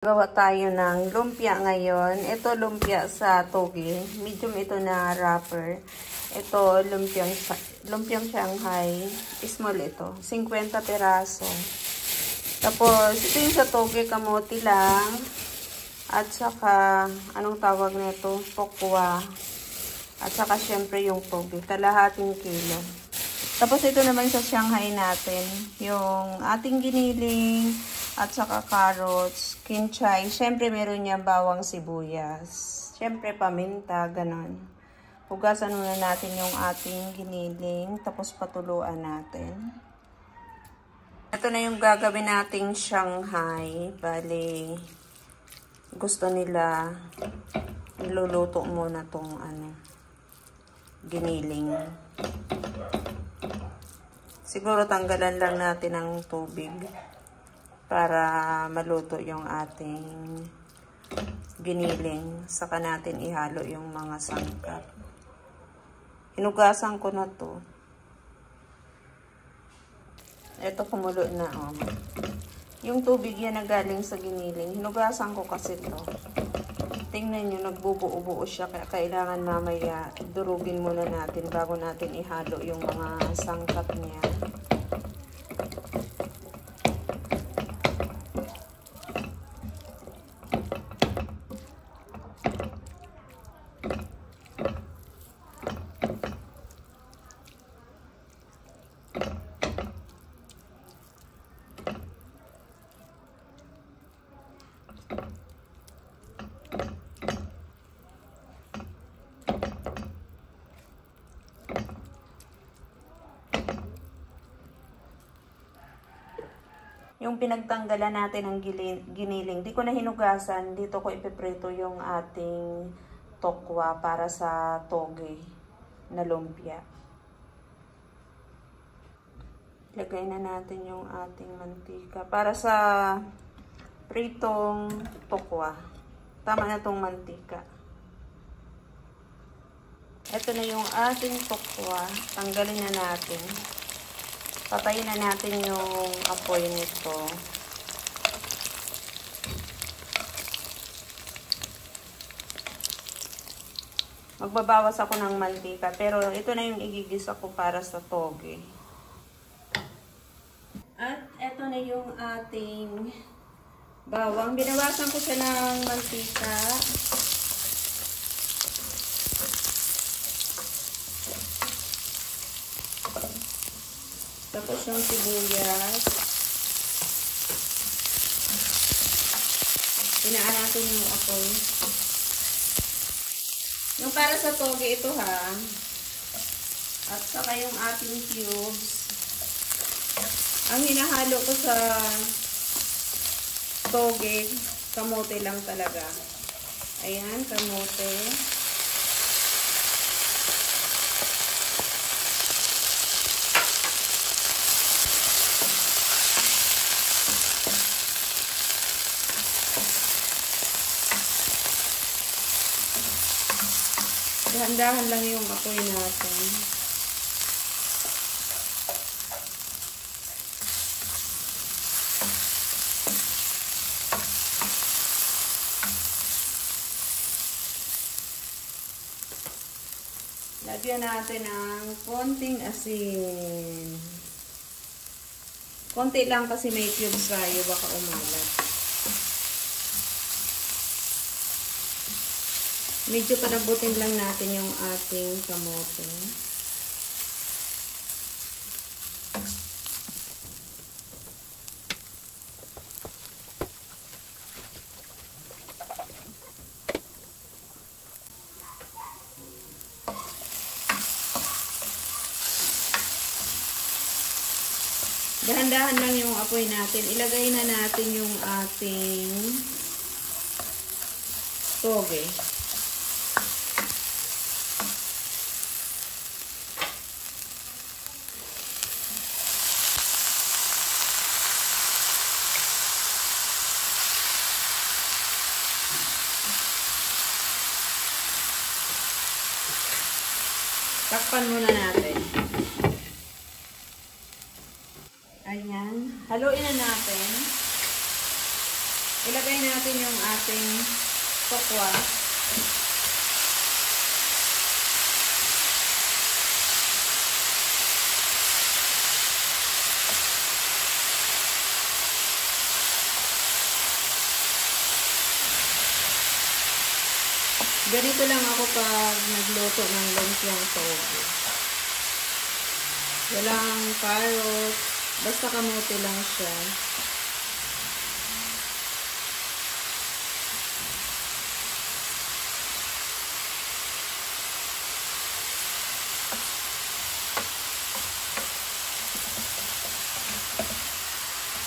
Gawa tayo ng lumpia ngayon. Ito lumpia sa toge. Medium ito na wrapper. Ito lumpiang Shanghai. Small ito. 50 peraso. Tapos ito yung sa toge, kamote lang. At saka, anong tawag nito? Tokwa. At saka syempre yung toge. Kalahating kilo. Tapos ito naman sa Shanghai natin. Yung ating giniling. At saka carrots, kinchay. Siyempre, meron niya bawang sibuyas. Siyempre, paminta, ganon. Hugasan muna natin yung ating giniling. Tapos, patuluan natin. Ito na yung gagawin nating Shanghai. Bali, gusto nila niluluto muna tong giniling. Siguro, tanggalan lang natin ang tubig para maluto yung ating giniling. Saka natin ihalo yung mga sangkap. Hinugasan ko na to. Ito kumulo na, oh. Yung tubig yan na galing sa giniling. Hinugasan ko kasi to. Tingnan nyo, nagbubuo-buo siya. Kaya kailangan mamaya durugin muna natin bago natin ihalo yung mga sangkap niya. Yung pinagtanggalan natin ng giniling, di ko na hinugasan. Dito ko ipiprito yung ating tokwa para sa toge na lumpia. Lagay na natin yung ating mantika. Para sa pritong tokwa. Tama na tong mantika. Ito na yung ating tokwa. Tanggalin na natin. Patayin na natin yung apoy nito. Magbabawas ako ng mantika. Pero ito na yung igigisa ko para sa toge. At ito na yung ating bawang. Binawasan ko siya ng mantika. Tapos yung sibuyas. Inaan natin yung apoy. Yung para sa toge ito ha. At saka yung ating cubes. Ang hinahalo ko sa toge, kamote lang talaga. Ayan, kamote. Dahan-dahan lang yung apoy natin. Lagyan natin ng konting asin. Konti lang kasi may cubes tayo, baka umalat. Medyo panabutin lang natin yung ating kamote. Dahan-dahan lang yung apoy natin. Ilagay na natin yung ating toge. Takpan muna natin. Ayan. Haluin na natin. Ilagay natin yung ating tokwa. Ganito lang ako pag nagluto ng lumpiang toge. Walang carrots, basta kamote lang siya.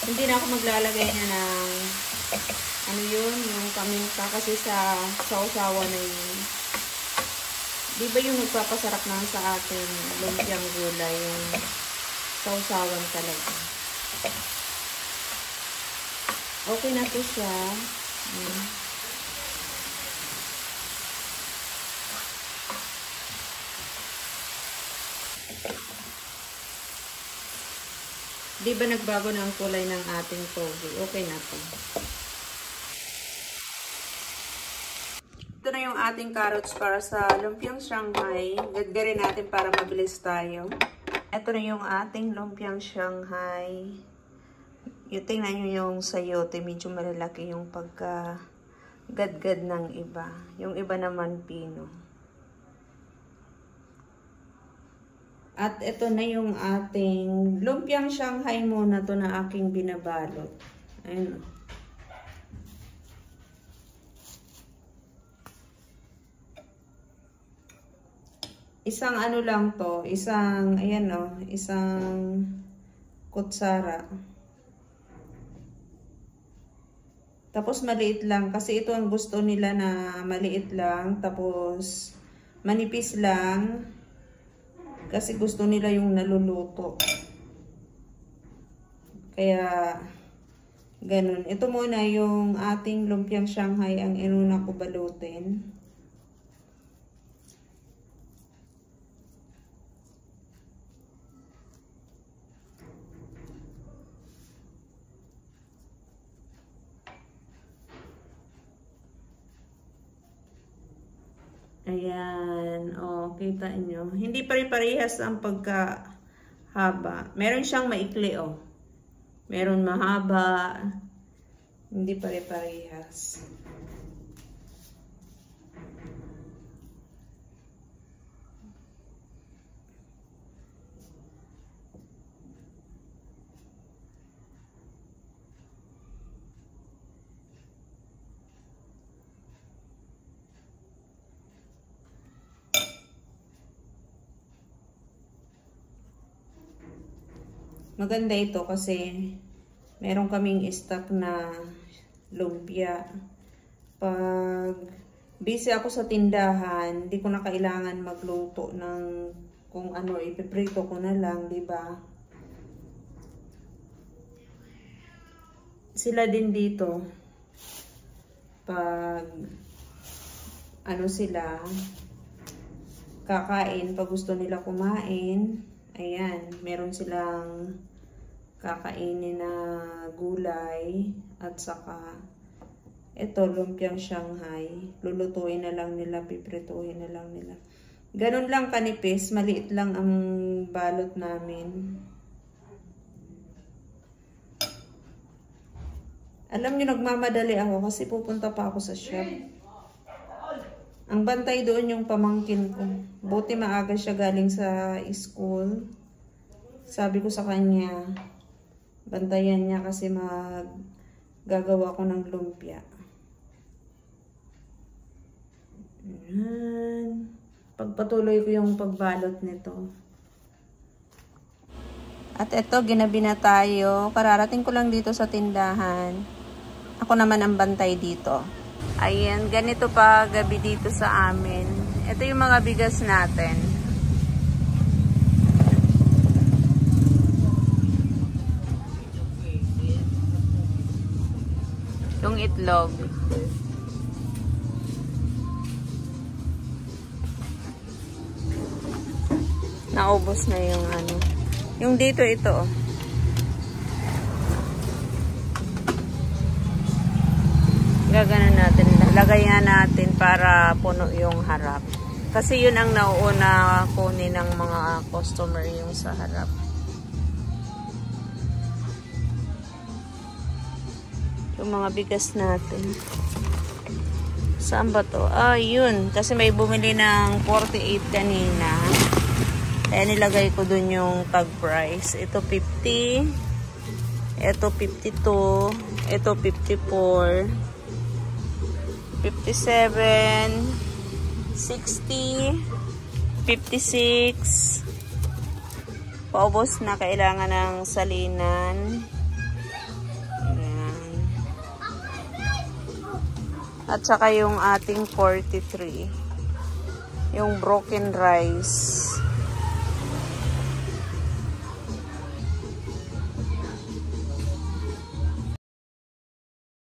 Hindi na ako maglalagay niya ng ano yun, yung paminta kasi sa sausawa na yun. Di ba yung nagpapasarap na sa atin lumpiang gulay, yung sausawan talaga. Okay na po siya. Di ba nagbago na ang kulay ng ating toge? Okay na po. Ito na yung ating carrots para sa lumpiang Shanghai. Gadgarin natin para mabilis tayo. Ito na yung ating lumpiang Shanghai. Tingnan nyo yung sayote. Medyo malalaki yung pagka-gadgad ng iba. Yung iba naman pino. At ito na yung ating lumpiang Shanghai muna to na aking binabalot. Ayun. Isang ano lang to, isang, ayan o, isang kutsara. Tapos maliit lang, kasi ito ang gusto nila na maliit lang, tapos manipis lang. Kasi gusto nila yung naluluto. Kaya, ganun. Ito muna yung ating lumpiang Shanghai ang inuna ko balutin. Ayan. O, kita nyo. Hindi pare-parehas ang pagkahaba. Meron siyang maikli, o. Meron mahaba. Hindi pare-parehas. Maganda ito kasi meron kaming stock na lumpia. Pag busy ako sa tindahan, hindi ko na kailangan magluto ng kung ano, ipiprito ko na lang, di ba? Sila din dito, pag ano sila, kakain, pag gusto nila kumain, ayan, meron silang kakainin na gulay at saka ito, lumpiang Shanghai. Lulutuin na lang nila, piprituhin na lang nila. Ganun lang kanipis, maliit lang ang balot namin. Alam nyo, nagmamadali ako kasi pupunta pa ako sa shop. Ang bantay doon yung pamangkin ko. Buti maaga siya galing sa school. Sabi ko sa kanya, bantayan niya kasi gagawa ko ng lumpia. Ayan. Pagpatuloy ko yung pagbalot nito. At ito, ginabi na tayo. Kararating ko lang dito sa tindahan. Ako naman ang bantay dito. Ayan, ganito pa gabi dito sa amin. Ito yung mga bigas natin. Yung itlog. Naubos na yung ano. Yung dito ito. Gaganon natin. Lagayan natin para puno yung harap. Kasi yun ang nauuna kunin ng mga customer yung sa harap. Yung mga bigas natin. Saan ba to? Ah, yun. Kasi may bumili ng 48 kanina. Kaya nilagay ko dun yung tag price. Ito 50. Ito 52. Ito 54. 57. 60. 56. Paubos na, kailangan ng salinan. At saka yung ating 43. Yung broken rice.